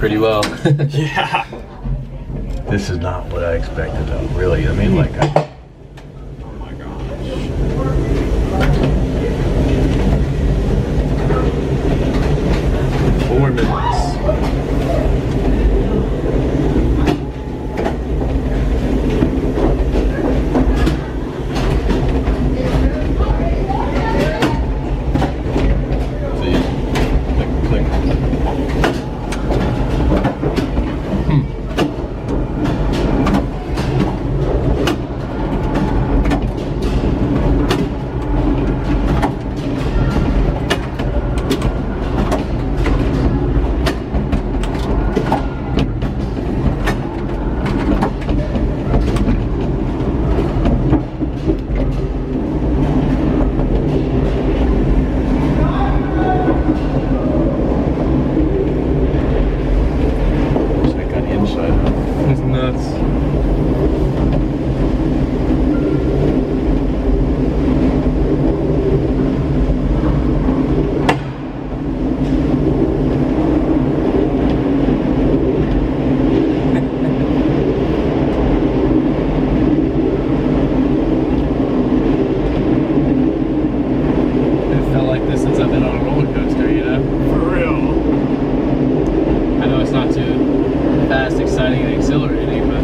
pretty well. Yeah. This is not what I expected, though. Really, I mean, like. Oh my gosh. 4 minutes. It's nuts. It felt like this since I've been on a roller coaster, you know? For real. I know it's not too fast, exciting, and exhilarating, but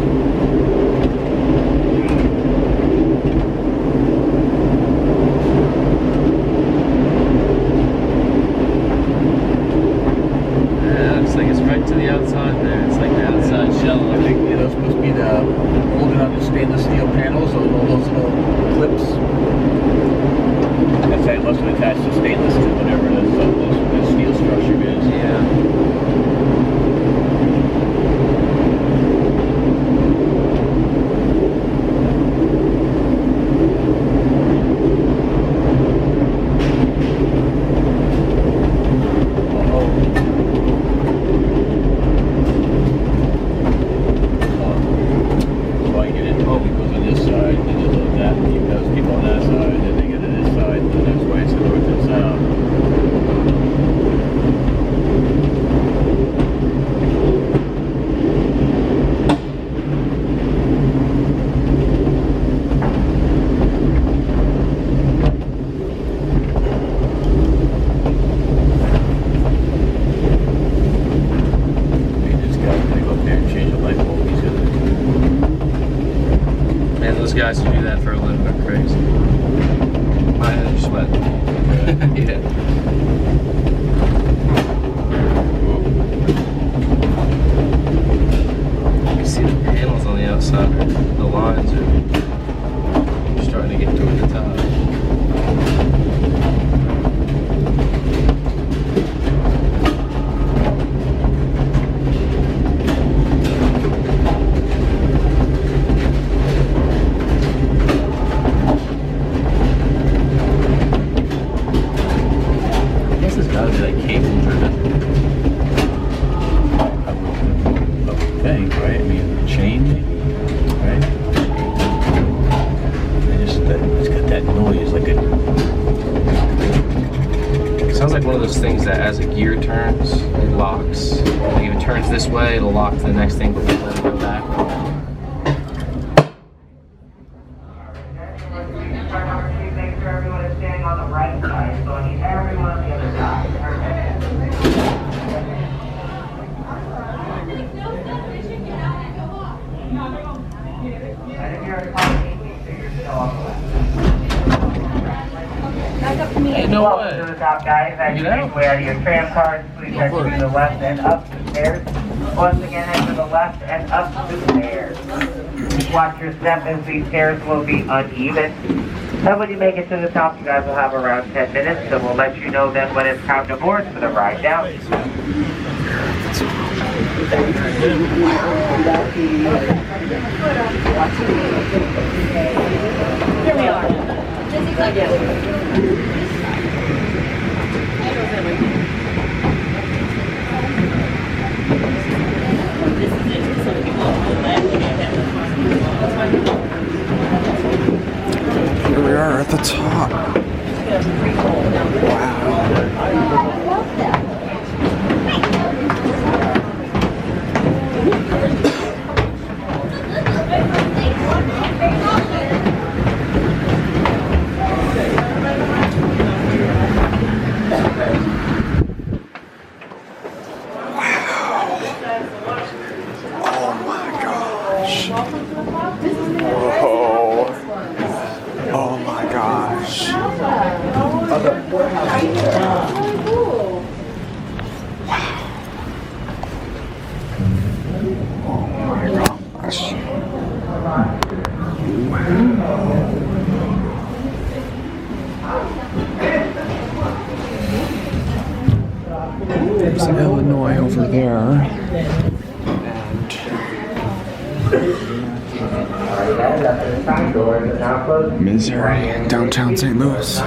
yeah, looks like it's right to the outside there. It's like the outside shell. I think it's supposed to be the holding on the stainless steel panels, or all those little clips. That's how it must have attached to stainless to whatever the steel structure is. Yeah. Man, those guys who do that for a living are crazy. My head is sweating. Yeah. You can see the panels on the outside. The lines are starting to get toward the top. Sounds like one of those things that as a gear turns, it locks. Like if it turns this way, it'll lock to the next thing before it lets it go back. Make sure everyone is standing on the right side, so I need everyone on the other side. And if you're talking, you're still on the left. Hey, no Welcome way. to the top, guys. As you make way out of your tram cards, please exit to the left and up the stairs. Once again, enter the left and up the stairs. Just watch your step as these stairs will be uneven. And when you make it to the top, you guys will have around 10 minutes, so we'll let you know then when it's time to board for the ride down. Here we are. Here we are at the top. Wow. There's Illinois over there. And Missouri, downtown St. Louis.